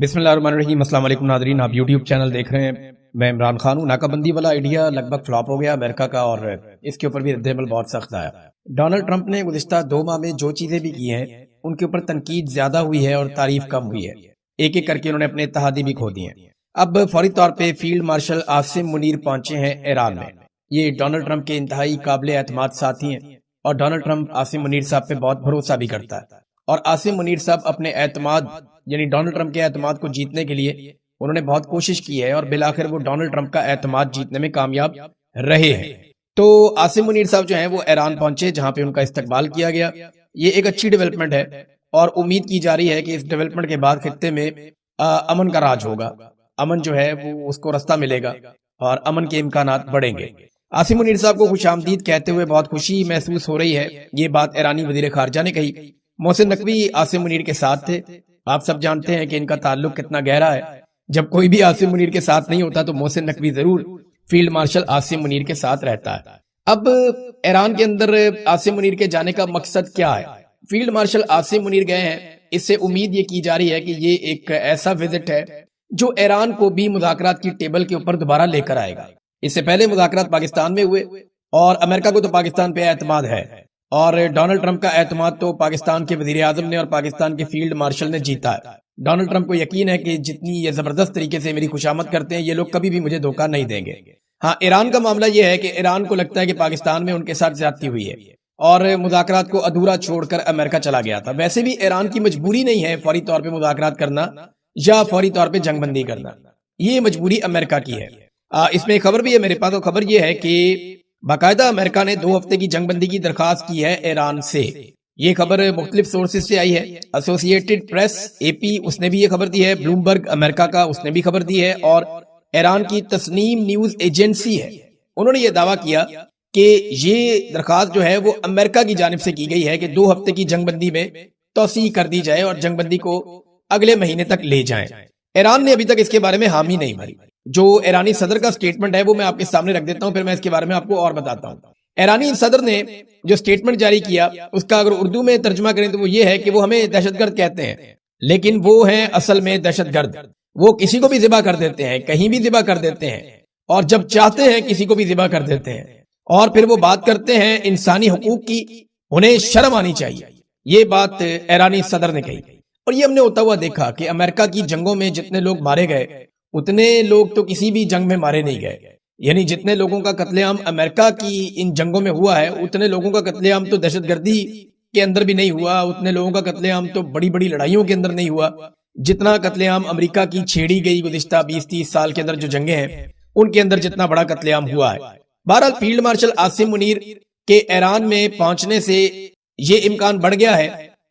بسم اللہ الرحمن الرحیم۔ السلام علیکم ناظرین، آپ یوٹیوب چینل دیکھ رہے ہیں، میں عمران خان ہوں۔ ناکہ بندی والا آئیڈیا لگ بھگ فلاپ ہو گیا امریکہ کا، اور اس کے اوپر بھی رد عمل بہت سخت آیا۔ ڈونلڈ ٹرمپ نے گزشتہ 2 ماہ میں جو چیزیں بھی کی ہیں ان کے اوپر تنقید زیادہ ہوئی ہے اور تعریف کم ہوئی ہے۔ ایک ایک کر کے انہوں نے اپنے اتحادی بھی کھو دیے ہیں۔ اب فوری طور پہ فیلڈ مارشل عاصم منیر پہنچے ہیں ایران میں۔ یہ ڈونلڈ ٹرمپ کے انتہائی قابل اعتماد ساتھی ہیں، اور ڈونلڈ ٹرمپ عاصم منیر صاحب پہ بہت بھروسہ بھی کرتا ہے۔ اور عاصم منیر صاحب اپنے اعتماد یعنی ڈونلڈ ٹرمپ کے اعتماد کو جیتنے کے لیے انہوں نے بہت کوشش کی ہے، اور بالآخر وہ ڈونلڈ ٹرمپ کا اعتماد جیتنے میں کامیاب رہے ہیں۔ تو عاصم منیر صاحب جو ہیں وہ ایران پہنچے، جہاں پہ ان کا استقبال کیا گیا۔ یہ ایک اچھی ڈیولپمنٹ ہے، اور امید کی جا رہی ہے کہ اس ڈیولپمنٹ کے بعد خطے میں امن کا راج ہوگا، امن جو ہے وہ اس کو رستہ ملے گا اور امن کے امکانات بڑھیں گے۔ عاصم منیر صاحب کو خوش آمدید کہتے ہوئے بہت خوشی محسوس ہو رہی ہے۔ یہ بات ایرانی وزیر خارجہ نے کہی۔ محسن نقوی عاصم منیر کے ساتھ تھے۔ آپ سب جانتے ہیں کہ ان کا تعلق کتنا گہرا ہے۔ جب کوئی بھی عاصم منیر کے ساتھ نہیں ہوتا تو محسن نقوی ضرور فیلڈ مارشل عاصم منیر کے ساتھ رہتا ہے۔ اب ایران کے اندر عاصم منیر کے جانے کا مقصد کیا ہے؟ فیلڈ مارشل عاصم منیر گئے ہیں، اس سے امید یہ کی جا رہی ہے کہ یہ ایک ایسا وزٹ ہے جو ایران کو بھی مذاکرات کی ٹیبل کے اوپر دوبارہ لے کر آئے گا۔ اس سے پہلے مذاکرات پاکستان میں ہوئے، اور امریکہ کو تو پاکستان پہ اعتماد ہے، اور ڈونلڈ ٹرمپ کا اعتماد تو پاکستان کے وزیر اعظم نے اور پاکستان کے فیلڈ مارشل نے جیتا ہے۔ ڈونلڈ ٹرمپ کو یقین ہے کہ جتنی یہ زبردست طریقے سے میری خوشامد کرتے ہیں، یہ لوگ کبھی بھی مجھے دھوکہ نہیں دیں گے۔ ہاں، ایران کا معاملہ یہ ہے کہ ایران کو لگتا ہے کہ پاکستان میں ان کے ساتھ زیادتی ہوئی ہے، اور مذاکرات کو ادھورا چھوڑ کر امریکہ چلا گیا تھا۔ ویسے بھی ایران کی مجبوری نہیں ہے فوری طور پہ مذاکرات کرنا یا فوری طور پہ جنگ بندی کرنا، یہ مجبوری امریکہ کی ہے۔ اس میں خبر بھی ہے میرے پاس، تو خبر یہ ہے کہ باقاعدہ امریکہ نے 2 ہفتے کی جنگ بندی کی درخواست کی ہے ایران سے۔ یہ خبر مختلف سورسز سے آئی ہے۔ ایسوسیٹڈ پریس AP اس نے بھی یہ خبر دی ہے، بلومبرگ امریکہ کا اس نے بھی خبر دی ہے، اور ایران کی تسنیم نیوز ایجنسی ہے، انہوں نے یہ دعویٰ کیا کہ یہ درخواست جو ہے وہ امریکہ کی جانب سے کی گئی ہے کہ 2 ہفتے کی جنگ بندی میں توسیع کر دی جائے اور جنگ بندی کو اگلے مہینے تک لے جائیں۔ ایران نے ابھی تک اس کے بارے میں حامی نہیں بھری۔ جو ایرانی صدر کا سٹیٹمنٹ ہے وہ میں آپ کے سامنے رکھ دیتا ہوں، پھر میں اس کے بارے میں آپ کو اور بتاتا ہوں۔ ایرانی صدر نے جو سٹیٹمنٹ جاری کیا، اس کا اگر اردو میں ترجمہ کریں تو وہ یہ ہے کہ وہ ہمیں دہشت گرد کہتے ہیں، لیکن وہ ہیں اصل میں دہشت گرد۔ وہ کسی کو بھی ذبح کر دیتے ہیں، کہیں بھی ذبح کر دیتے ہیں، اور جب چاہتے ہیں کسی کو بھی ذبح کر دیتے ہیں، اور پھر وہ بات کرتے ہیں انسانی حقوق کی، انہیں شرم آنی چاہیے۔ یہ بات ایرانی صدر نے کہی، اور یہ ہم نے ہوتا ہوا دیکھا کہ امریکہ کی جنگوں میں جتنے لوگ مارے گئے اتنے لوگ تو کسی بھی جنگ میں مارے نہیں گئے، یعنی جتنے لوگوں کا قتل عام امریکہ کی ان جنگوں میں ہوا ہے اتنے لوگوں کا قتل عام تو دہشت گردی کے اندر بھی نہیں ہوا، اتنے لوگوں کا قتل عام تو بڑی بڑی لڑائیوں کے اندر نہیں ہوا جتنا قتل عام امریکہ کی چھیڑی گئی گزشتہ 20-30 سال کے اندر جو جنگیں ہیں ان کے اندر جتنا بڑا قتل عام ہوا ہے۔ بہرحال فیلڈ مارشل عاصم منیر کے ایران میں پہنچنے سے یہ امکان بڑھ گیا ہے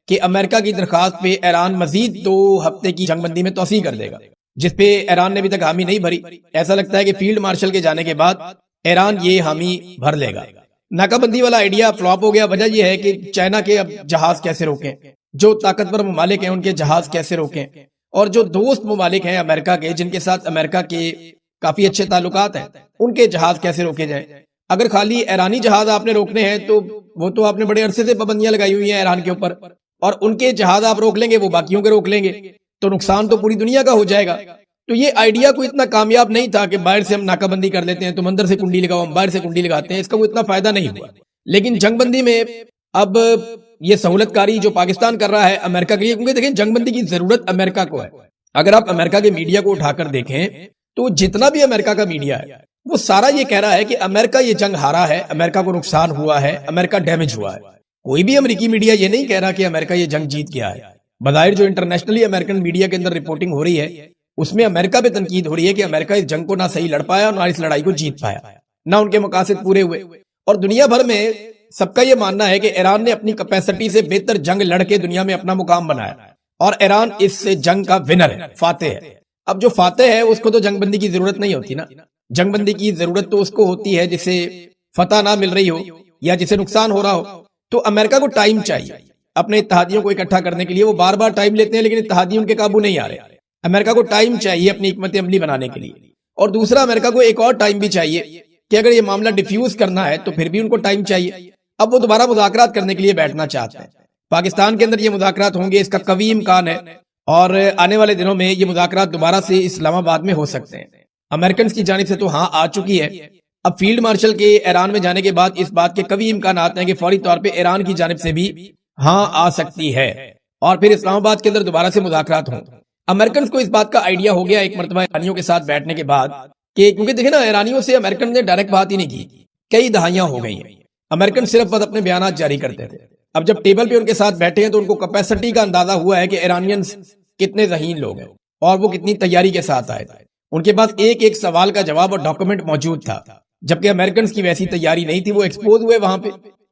کہ امریکہ کی درخواست پہ ایران مزید 2 ہفتے کی جنگ بندی میں توسیع کر دے گا، جس پہ ایران نے ابھی تک حامی نہیں بھری۔ ایسا لگتا ہے کہ فیلڈ مارشل کے جانے کے بعد ایران یہ حامی بھر لے گا۔ ناکہ بندی والا آئیڈیا فلاپ ہو گیا۔ وجہ یہ ہے کہ چائنا کے اب جہاز کیسے روکیں، جو طاقتور ممالک ہیں ان کے جہاز کیسے روکیں، اور جو دوست ممالک ہیں امریکہ کے جن کے ساتھ امریکہ کے کافی اچھے تعلقات ہیں ان کے جہاز کیسے روکے جائیں۔ اگر خالی ایرانی جہاز آپ نے روکنے ہیں تو وہ تو آپ نے بڑے عرصے سے پابندیاں لگائی ہوئی ہیں ایران کے اوپر، اور ان کے جہاز آپ روک لیں گے وہ باقیوں کے روک لیں گے، تو نقصان تو پوری دنیا کا ہو جائے گا۔ تو یہ آئیڈیا کوئی اتنا کامیاب نہیں تھا کہ باہر سے ہم ناکہ بندی کر لیتے ہیں، تم اندر سے کنڈی لگاؤ ہم باہر سے کنڈی لگاتے ہیں، اس کا کوئی اتنا فائدہ نہیں ہوا۔ لیکن جنگ بندی میں اب یہ سہولت کاری جو پاکستان کر رہا ہے امریکہ کے لیے، کیونکہ دیکھیں جنگ بندی کی ضرورت امریکہ کو ہے۔ اگر آپ امریکہ کے میڈیا کو اٹھا کر دیکھیں تو جتنا بھی امریکہ کا میڈیا ہے وہ سارا یہ کہہ رہا ہے کہ امریکہ یہ جنگ ہارا ہے، امریکہ کو نقصان ہوا ہے، امریکہ ڈیمیج ہوا ہے۔ کوئی بھی امریکی میڈیا یہ نہیں کہہ رہا کہ امریکہ یہ جنگ جیت گیا ہے۔ بظاہر جو انٹرنیشنلی امریکن میڈیا کے اندر رپورٹنگ ہو رہی ہے اس میں امریکہ پہ تنقید ہو رہی ہے کہ امریکہ اس جنگ کو نہ صحیح لڑ پایا اور نہ اس لڑائی کو جیت پایا، نہ ان کے مقاصد پورے ہوئے۔ اور دنیا بھر میں سب کا یہ ماننا ہے کہ ایران نے اپنی کیپیسٹی سے بہتر جنگ لڑ کے دنیا میں اپنا مقام بنایا، اور ایران اس جنگ کا ونر ہے، فاتح ہے۔ اب جو فاتح ہے اس کو تو جنگ بندی کی ضرورت نہیں ہوتی نا، جنگ بندی کی ضرورت تو اس کو ہوتی ہے جسے فتح نہ مل رہی ہو یا جسے نقصان ہو رہا ہو۔ تو امریکہ کو ٹائم چاہیے اپنے اتحادیوں کو اکٹھا کرنے کے لیے، وہ بار بار ٹائم لیتے ہیں لیکن اتحادی ان کے قابو نہیں آ رہے۔ امریکہ کو ٹائم چاہیے اپنی حکمت عملی بنانے کے لیے، اور دوسرا امریکہ کو ایک اور ٹائم بھی چاہیے کہ اگر یہ معاملہ ڈیفیوز کرنا ہے تو پھر بھی ان کو ٹائم چاہیے۔ اب وہ دوبارہ مذاکرات کرنے کے لیے بیٹھنا چاہتے ہیں، پاکستان کے اندر یہ مذاکرات ہوں گے اس کا قوی امکان ہے، اور آنے والے دنوں میں یہ مذاکرات دوبارہ سے اسلام آباد میں ہو سکتے ہیں۔ امریکنز کی جانب سے تو ہاں آ چکی ہے، اب فیلڈ مارشل کے ایران میں جانے کے بعد اس بات کے قوی امکانات ہیں کہ فوری طور پہ ایران کی جانب سے بھی ہاں آ سکتی ہے اور پھر اسلام آباد کے اندر دوبارہ سے مذاکرات ہوں۔ امریکنز کو اس بات کا آئیڈیا ہو گیا ایک مرتبہ ایرانیوں کے ساتھ بیٹھنے کے بعد کہ کیونکہ دیکھیں نا ایرانیوں سے امریکن نے ڈائریکٹ بات ہی نہیں کی، کئی دہائیاں ہو گئی ہیں، امریکن صرف بس اپنے بیانات جاری کرتے تھے۔ اب جب ٹیبل پہ ان کے ساتھ بیٹھے ہیں تو ان کو کیپیسٹی کا اندازہ ہوا ہے کہ ایرانینز کتنے ذہین لوگ ہیں اور وہ کتنی تیاری کے ساتھ آئے تھے۔ ان کے پاس ایک ایک سوال کا جواب اور ڈاکومنٹ موجود تھا، جبکہ امریکنز کی ویسی تیاری نہیں تھی، وہ ایکسپوز ہوئے وہاں پہ،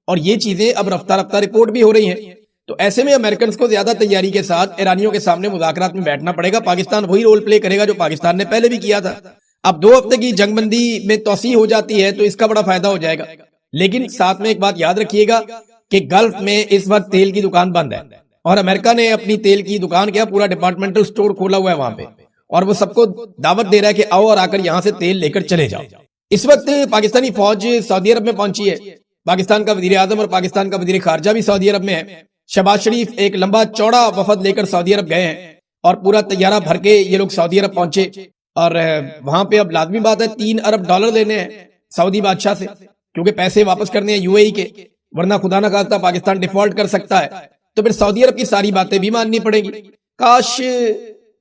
اور یہ چیزیں اب رفتہ رفتہ رپورٹ بھی ہو رہی ہیں۔ تو ایسے میں امریکنز کو زیادہ تیاری کے ساتھ ایرانیوں کے سامنے مذاکرات میں بیٹھنا پڑے گا۔ پاکستان وہی رول پلے کرے گا جو پاکستان نے پہلے بھی کیا تھا۔ اب 2 ہفتے کی جنگ بندی میں توسیع ہو جاتی ہے تو اس کا بڑا فائدہ ہو جائے گا، لیکن ساتھ میں ایک بات یاد رکھیے گا کہ گلف میں اس وقت تیل کی دکان بند ہے اور امریکہ نے اپنی تیل کی دکان کیا پورا ڈپارٹمنٹل سٹور کھولا ہوا ہے وہاں پہ، اور وہ سب کو دعوت دے رہا ہے کہ آؤ اور آ کر یہاں سے تیل لے کر چلے جاؤ۔ اس وقت پاکستانی فوج سعودی عرب میں پہنچی ہے، پاکستان کا وزیر اعظم اور پاکستان کا وزیر خارجہ بھی سعودی عرب میں ہے۔ شہباز شریف ایک لمبا چوڑا وفد لے کر سعودی عرب گئے ہیں اور پورا طیارہ بھر کے یہ لوگ سعودی عرب پہنچے، اور وہاں پہ اب لازمی بات ہے $3 ارب لینے ہیں سعودی بادشاہ سے، کیونکہ پیسے واپس کرنے ہیں UAE کے، ورنہ خدا نہ خواستہ پاکستان ڈیفالٹ کر سکتا ہے، تو پھر سعودی عرب کی ساری باتیں بھی ماننی پڑیں گی۔ کاش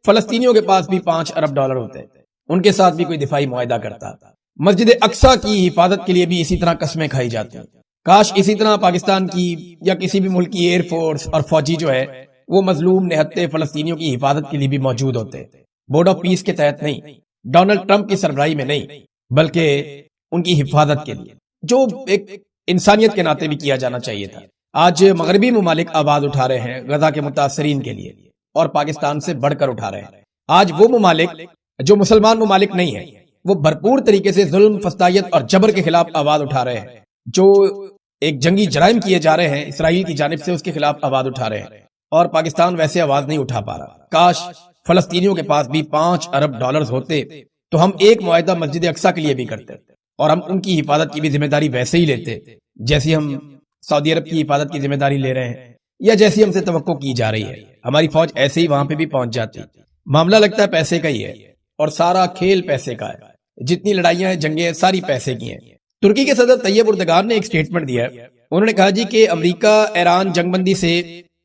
فلسطینیوں کے پاس بھی $5 ارب ہوتے، ان کے ساتھ بھی کوئی دفاعی معاہدہ کرتا۔ مسجد اقصیٰ کی حفاظت کے لیے بھی اسی طرح قسمیں کھائی جاتی ہیں۔ کاش اسی طرح پاکستان کی یا کسی بھی ملک کی ایئر فورس اور فوجی جو ہے وہ مظلوم نہتے فلسطینیوں کی حفاظت کے لیے بھی موجود ہوتے، بورڈ آف پیس کے تحت نہیں، ڈونلڈ ٹرمپ کی سربراہی میں نہیں، بلکہ ان کی حفاظت کے لیے، جو ایک انسانیت کے ناطے بھی کیا جانا چاہیے تھا۔ آج مغربی ممالک آواز اٹھا رہے ہیں غزہ کے متاثرین کے لیے، اور پاکستان سے بڑھ کر اٹھا رہے ہیں۔ آج وہ ممالک جو مسلمان ممالک نہیں ہیں وہ بھرپور طریقے سے ظلم، فسطائیت اور جبر کے خلاف آواز اٹھا رہے ہیں، جو ایک جنگی جرائم کیے جا رہے ہیں اسرائیل کی جانب سے، اس کے خلاف آواز اٹھا رہے ہیں، اور پاکستان ویسے آواز نہیں اٹھا پا رہا۔ کاش فلسطینیوں کے پاس بھی $5 ارب ہوتے تو ہم ایک معاہدہ مسجد اقصیٰ کے لیے بھی کرتے، اور ہم ان کی حفاظت کی بھی ذمہ داری ویسے ہی لیتے جیسی ہم سعودی عرب کی حفاظت کی ذمہ داری لے رہے ہیں، یا جیسی ہم سے توقع کی جا رہی ہے۔ ہماری فوج ایسے ہی وہاں پہ بھی پہنچ جاتی۔ معاملہ لگتا ہے پیسے کا ہی ہے، اور سارا کھیل پیسے کا ہے، جتنی لڑائیاں ہیں، جنگیں ہیں، ساری پیسے کی ہیں۔ ترکی کے صدر طیب اردگان نے ایک سٹیٹمنٹ دیا ہے، انہوں نے کہا جی کہ امریکہ ایران جنگ بندی سے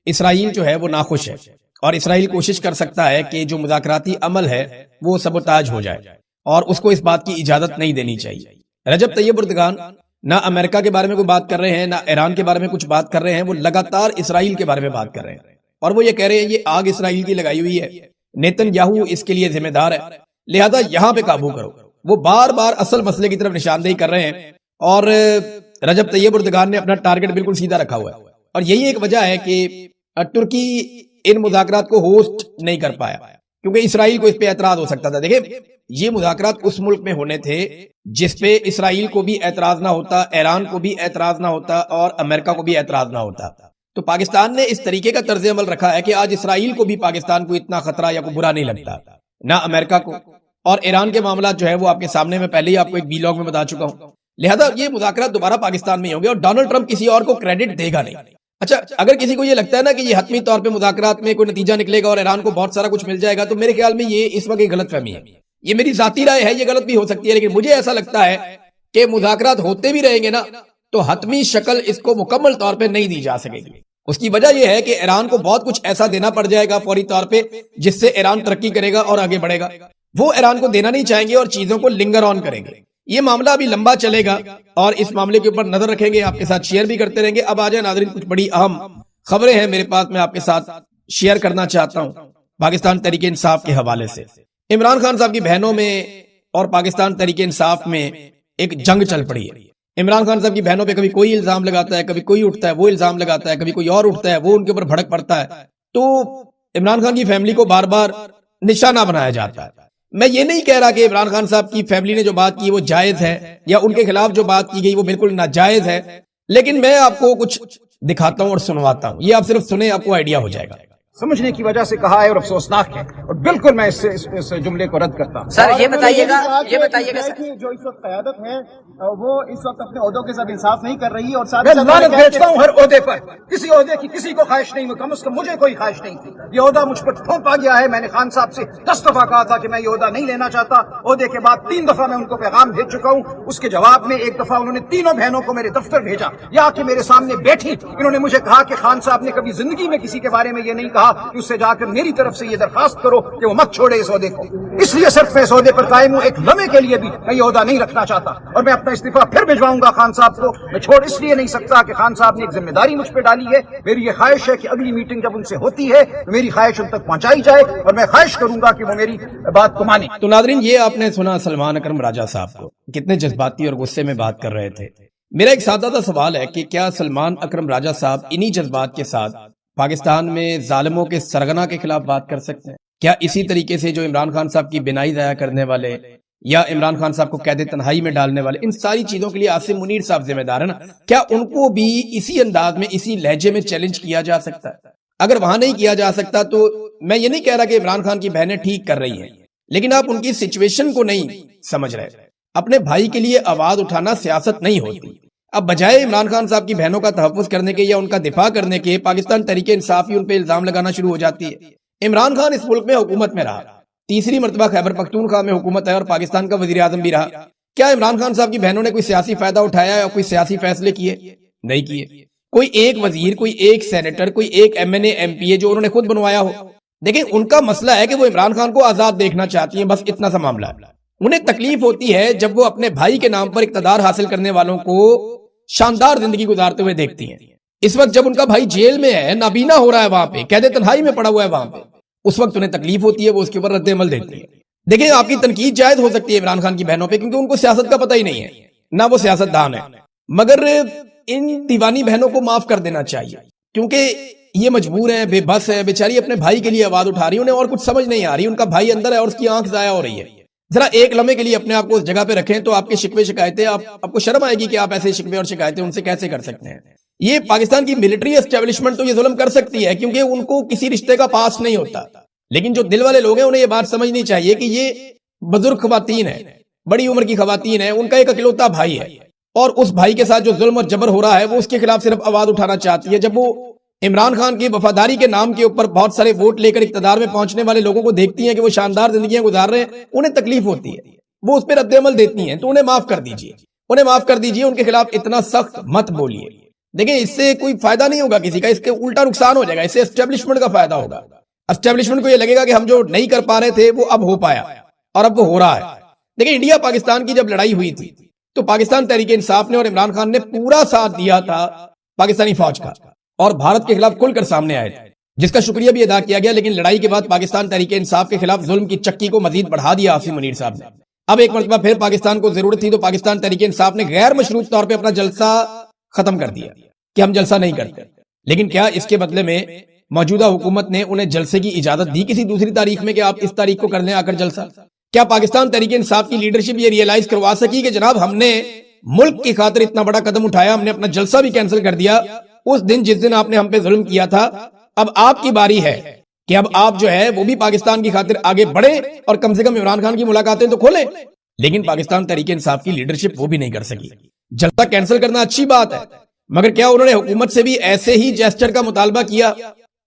اسرائیل جو ہے وہ ناخوش ہے، اور اسرائیل کوشش کر سکتا ہے کہ جو مذاکراتی عمل ہے وہ سبوتاج ہو جائے، اور اس کو اس بات کی اجازت نہیں دینی چاہیے۔ رجب طیب اردگان نہ امریکہ کے بارے میں کوئی بات کر رہے ہیں، نہ ایران کے بارے میں کچھ بات کر رہے ہیں، وہ لگاتار اسرائیل کے بارے میں بات کر رہے ہیں، اور وہ یہ کہہ رہے ہیں یہ آگ اسرائیل کی لگائی ہوئی ہے، نیتن یاہو اس کے لیے ذمہ دار ہے، لہذا یہاں پہ قابو کرو۔ وہ بار بار اصل مسئلے کی طرف نشاندہی کر رہے ہیں، اور رجب طیب اردگان نے اپنا ٹارگٹ بالکل سیدھا رکھا ہوا ہے، اور یہی ایک وجہ ہے کہ ترکی ان مذاکرات کو ہوسٹ نہیں کر پایا، کیونکہ اسرائیل کو اس پہ اعتراض ہو سکتا تھا۔ دیکھیں یہ مذاکرات اس ملک میں ہونے تھے جس پہ اسرائیل کو بھی اعتراض نہ ہوتا، ایران کو بھی اعتراض نہ ہوتا، اور امریکہ کو بھی اعتراض نہ ہوتا۔ تو پاکستان نے اس طریقے کا طرز عمل رکھا ہے کہ آج اسرائیل کو بھی پاکستان کو اتنا خطرہ یا کوئی برا نہیں لگتا، نہ امریکہ کو، اور ایران کے معاملات جو ہے وہ آپ کے سامنے میں پہلے ہی آپ کو ایک ویلاگ میں بتا چکا ہوں۔ لہذا یہ مذاکرات دوبارہ پاکستان میں ہی ہوں گے، اور ڈونلڈ ٹرمپ کسی اور کو کریڈٹ دے گا نہیں۔ اچھا، اگر کسی کو یہ لگتا ہے نا کہ یہ حتمی طور پہ مذاکرات میں کوئی نتیجہ نکلے گا اور ایران کو بہت سارا کچھ مل جائے گا، تو میرے خیال میں یہ اس وقت ایک غلط فہمی ہے۔ یہ میری ذاتی رائے ہے، یہ غلط بھی ہو سکتی ہے، لیکن مجھے ایسا لگتا ہے کہ مذاکرات ہوتے بھی رہیں گے نا تو حتمی شکل اس کو مکمل طور پہ نہیں دی جا سکے گی۔ اس کی وجہ یہ ہے کہ ایران کو بہت کچھ ایسا دینا پڑ جائے گا فوری طور پہ جس سے ایران ترقی کرے گا اور آگے بڑھے گا۔ وہ ایران کو دینا نہیں چاہیں گے اور چیزوں کو لنگر آن کریں گے۔ یہ معاملہ ابھی لمبا چلے گا، اور اس معاملے کے اوپر نظر رکھیں گے، آپ کے ساتھ شیئر بھی کرتے رہیں گے۔ اب آ جائیں ناظرین، کچھ بڑی اہم خبریں ہیں میرے پاس، میں آپ کے ساتھ شیئر کرنا چاہتا ہوں پاکستان تحریک انصاف کے حوالے سے۔ عمران خان صاحب کی بہنوں میں اور پاکستان تحریک انصاف میں ایک جنگ چل پڑی ہے۔ عمران خان صاحب کی بہنوں پہ کبھی کوئی الزام لگاتا ہے، کبھی کوئی اٹھتا ہے وہ الزام لگاتا ہے، کبھی کوئی اور اٹھتا ہے وہ ان کے اوپر بھڑک پڑتا ہے، تو عمران خان کی فیملی کو بار بار نشانہ بنایا جاتا ہے۔ میں یہ نہیں کہہ رہا کہ عمران خان صاحب کی فیملی نے جو بات کی وہ جائز ہے، یا ان کے خلاف جو بات کی گئی وہ بالکل ناجائز ہے، لیکن میں آپ کو کچھ دکھاتا ہوں اور سنواتا ہوں، یہ آپ صرف سنیں، آپ کو آئیڈیا ہو جائے گا۔ سمجھنے کی وجہ سے کہا ہے اور افسوسناک ہے، اور بالکل میں اس جملے کو رد کرتا ہوں۔ سر یہ بتائیے گا کہ جو اس وقت قیادت ہے وہ اس وقت اپنے عہدوں کے ساتھ انصاف نہیں کر رہی، اور میں لعنت بھیجتا ہوں ہر عہدے پر، کسی عہدے کی کسی کو خواہش نہیں، کم از کم مجھے کوئی خواہش نہیں تھی۔ یہ عہدہ مجھ پر تھوپا گیا ہے، میں نے خان صاحب سے 10 دفعہ کہا تھا کہ میں یہ عہدہ نہیں لینا چاہتا، عہدے کے بعد 3 دفعہ میں ان کو پیغام بھیج چکا ہوں، اس کے جواب میں ایک دفعہ انہوں نے تینوں بہنوں کو میرے دفتر بھیجا، یا کہ میرے سامنے بیٹھی، انہوں نے مجھے کہا کہ خان صاحب نے کبھی زندگی میں کسی کے بارے میں یہ نہیں کہا کہ اس سے جا کر میری طرف سے یہ درخواست کرو کہ وہ مت چھوڑے اس عہدے کو، اس لیے صرف میں اس عہدے پر قائم ہوں، ایک لمحے کے لیے بھی میں یہ عہدہ نہیں رکھنا چاہتا، اور میں اپنا استعفیٰ پھر بھجواؤں گا خان صاحب کو۔ میں چھوڑ اس لیے نہیں سکتا کہ خان صاحب نے ایک ذمہ داری مجھ پہ ڈالی ہے، میری یہ خواہش ہے کہ اگلی میٹنگ جب ان سے ہوتی ہے میری خواہش ان تک پہنچائی جائے، اور میں خواہش کروں گا کہ وہ میری بات کو مانے۔ تو ناظرین، یہ آپ نے سنا سلمان اکرم راجہ صاحب کو، کتنے جذباتی اور غصے میں بات کر رہے تھے۔ میرا ایک سادہ سوال ہے کہ کیا سلمان اکرم راجہ صاحب انہی جذبات کے ساتھ پاکستان میں ظالموں کے سرغنہ کے خلاف بات کر سکتے ہیں؟ کیا اسی طریقے سے جو عمران خان صاحب کی بینائی ضائع کرنے والے یا عمران خان صاحب کو قید تنہائی میں ڈالنے والے، ان ساری چیزوں کے لیے عاصم منیر صاحب ذمہ دار ہے نا، کیا ان کو بھی اسی انداز میں اسی لہجے میں چیلنج کیا جا سکتا ہے؟ اگر وہاں نہیں کیا جا سکتا تو میں یہ نہیں کہہ رہا کہ عمران خان کی بہنیں ٹھیک کر رہی ہیں، لیکن آپ ان کی سچویشن کو نہیں سمجھ رہے۔ اپنے بھائی کے لیے آواز اٹھانا سیاست نہیں ہوتی۔ اب بجائے عمران خان صاحب کی بہنوں کا تحفظ کرنے کے یا ان کا دفاع کرنے کے، پاکستان تحریک انصاف ہی ان پہ الزام لگانا شروع ہو جاتی ہے۔ عمران خان اس ملک میں حکومت میں رہا، تیسری مرتبہ خیبر پختونخوا میں حکومت ہے اور پاکستان کا وزیر اعظم بھی رہا۔ کیا عمران خان صاحب کی بہنوں نے کوئی سیاسی فائدہ اٹھایا یا کوئی سیاسی فیصلے کیے؟ نہیں کیے۔ کوئی ایک وزیر، کوئی ایک سینیٹر، کوئی ایک ایم این اے، ایم پی اے جو انہوں نے خود بنوایا ہو؟ دیکھیں، ان کا مسئلہ ہے کہ وہ عمران خان کو آزاد دیکھنا چاہتی ہیں، بس اتنا سا معاملہ ہے۔ انہیں تکلیف ہوتی ہے جب وہ اپنے بھائی کے نام پر اقتدار حاصل کرنے والوں کو شاندار زندگی گزارتے ہوئے دیکھتی ہیں۔ اس وقت جب ان کا بھائی جیل میں ہے، نابینا ہو رہا ہے، وہاں پہ قید تنہائی میں پڑا ہوا ہے، وہاں پہ اس وقت انہیں تکلیف ہوتی ہے، وہ اس کے اوپر رد عمل دیتی ہے۔ دیکھیں، آپ کی تنقید جائز ہو سکتی ہے عمران خان کی بہنوں پہ، کیونکہ ان کو سیاست کا پتہ ہی نہیں ہے، نہ وہ سیاست دان ہے، مگر ان دیوانی بہنوں کو معاف کر دینا چاہیے، کیونکہ یہ مجبور ہیں، بے بس ہے، بیچاری اپنے بھائی کے لیے آواز اٹھا رہی ہے، انہیں اور کچھ سمجھ نہیں آ رہی، ان کا بھائی اندر ہے اور اس کی آنکھ ضائع ہو رہی ہے۔ ذرا ایک لمحے کے لیے اپنے آپ کو اس جگہ پہ رکھیں تو آپ کے شکوے شکایتیں، آپ کو شرم آئے گی کہ آپ ایسے شکوے اور شکایتیں ان سے کیسے کر سکتے ہیں۔ یہ پاکستان کی ملٹری اسٹیبلشمنٹ تو یہ ظلم کر سکتی ہے، کیونکہ ان کو کسی رشتے کا پاس نہیں ہوتا، لیکن جو دل والے لوگ ہیں انہیں یہ بات سمجھنی چاہیے کہ یہ بزرگ خواتین ہیں، بڑی عمر کی خواتین ہیں، ان کا ایک اکلوتا بھائی ہے، اور اس بھائی کے ساتھ جو ظلم اور جبر ہو رہا ہے وہ اس کے خلاف صرف آواز اٹھانا چاہتی ہے۔ جب وہ عمران خان کی وفاداری کے نام کے اوپر بہت سارے ووٹ لے کر اقتدار میں پہنچنے والے لوگوں کو دیکھتی ہیں کہ وہ شاندار زندگیاں گزار رہے ہیں، انہیں تکلیف ہوتی ہے، وہ اس پہ رد عمل دیتی ہیں، تو انہیں معاف کر دیجئے، ان کے خلاف اتنا سخت مت بولیے۔ دیکھیں، اس سے کوئی فائدہ نہیں ہوگا کسی کا، اس کے الٹا نقصان ہو جائے گا، اس سے اسٹیبلشمنٹ کا فائدہ ہوگا۔ اسٹیبلشمنٹ کو یہ لگے گا کہ ہم جو نہیں کر پا رہے تھے وہ اب ہو پایا، اور اب وہ ہو رہا ہے۔ دیکھیں، انڈیا پاکستان کی جب لڑائی ہوئی تھی تو پاکستان تحریک انصاف نے اور عمران خان نے پورا ساتھ دیا تھا پاکستانی فوج کا، اور بھارت کے خلاف کھل کر سامنے آئے تھے، جس کا شکریہ بھی ادا کیا گیا، لیکن لڑائی کے بعد پاکستان تحریک انصاف کے خلاف ظلم کی چکی کو مزید بڑھا دیا عاصم منیر صاحب نے۔ اب ایک مرتبہ پھر پاکستان کو ضرورت تھی تو پاکستان تحریک انصاف نے غیر مشروط طور پہ اپنا جلسہ ختم کر دیا کہ ہم جلسہ نہیں کرتے، لیکن کیا اس کے بدلے میں موجودہ حکومت نے انہیں جلسے کی اجازت دی کسی دوسری تاریخ میں کہ آپ اس تاریخ کو کر لیں آ کر جلسہ؟ کیا پاکستان تحریک انصاف کی لیڈرشپ یہ ریئلائز کروا سکی کہ جناب ہم نے ملک کی خاطر اتنا بڑا قدم اٹھایا، ہم نے اپنا جلسہ بھی کینسل کر دیا اس دن جس دن آپ نے ہم پہ ظلم کیا تھا، اب آپ کی باری ہے کہ اب آپ جو ہے وہ بھی پاکستان کی خاطر آگے بڑھے اور کم سے کم عمران خان کی ملاقاتیں تو کھولیں؟ لیکن پاکستان تحریک انصاف کی لیڈرشپ وہ بھی نہیں کر سکی۔ جلسہ کینسل کرنا اچھی بات ہے، مگر کیا انہوں نے حکومت سے بھی ایسے ہی جیسچر کا مطالبہ کیا؟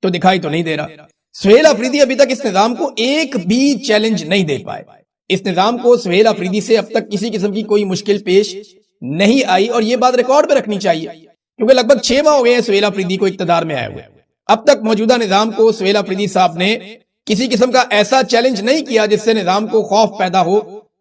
تو دکھائی تو نہیں دے رہا۔ سہیل آفریدی ابھی تک اس نظام کو ایک بھی چیلنج نہیں دے پائے۔ اس نظام کو سہیل آفریدی سے اب تک کسی قسم کی کوئی مشکل پیش نہیں آئی، اور یہ بات ریکارڈ پہ رکھنی چاہیے، کیونکہ لگ بھگ 6 ماہ ہو گئے ہیں سہیل آفریدی کو اقتدار میں آئے ہوئے، اب تک موجودہ نظام کو سہیل آفریدی صاحب نے کسی قسم کا ایسا چیلنج نہیں کیا جس سے نظام کو خوف پیدا ہو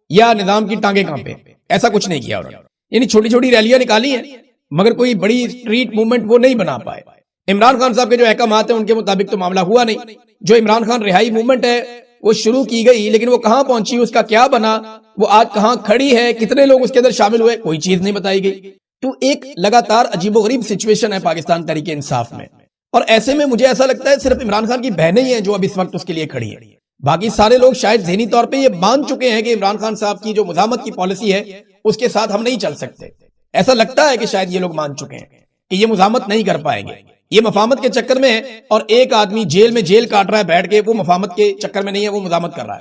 یا نظام کی ٹانگیں کانپے، ایسا کچھ نہیں کیا انہوں نے۔ یعنی چھوٹی چھوٹی ریلیاں نکالی ہیں مگر کوئی بڑی اسٹریٹ موومنٹ وہ نہیں بنا پائے۔ عمران خان صاحب کے جو احکامات ہیں ان کے مطابق تو معاملہ ہوا نہیں۔ جو عمران خان رہائی موومنٹ ہے وہ شروع کی گئی، لیکن وہ کہاں پہنچی، اس کا کیا بنا، وہ آج کہاں کھڑی ہے، کتنے لوگ اس کے اندر شامل ہوئے، کوئی چیز نہیں بتائی گئی۔ تو ایک لگاتار عجیب و غریب سچویشن ہے پاکستان تحریک انصاف میں، اور ایسے میں مجھے ایسا لگتا ہے صرف عمران خان کی بہنیں ہی ہیں جو اب اس وقت اس کے لیے کھڑی ہیں، باقی سارے لوگ شاید ذہنی طور پہ یہ مان چکے ہیں کہ عمران خان صاحب کی جو مزاحمت کی پالیسی ہے اس کے ساتھ ہم نہیں چل سکتے۔ ایسا لگتا ہے کہ شاید یہ لوگ مان چکے ہیں کہ یہ مزاحمت نہیں کر پائیں گے، یہ مفاہمت کے چکر میں ہے، اور ایک آدمی جیل میں جیل کاٹ رہا ہے بیٹھ کے، وہ مفاہمت کے چکر میں نہیں ہے، وہ مزاحمت کر رہا ہے۔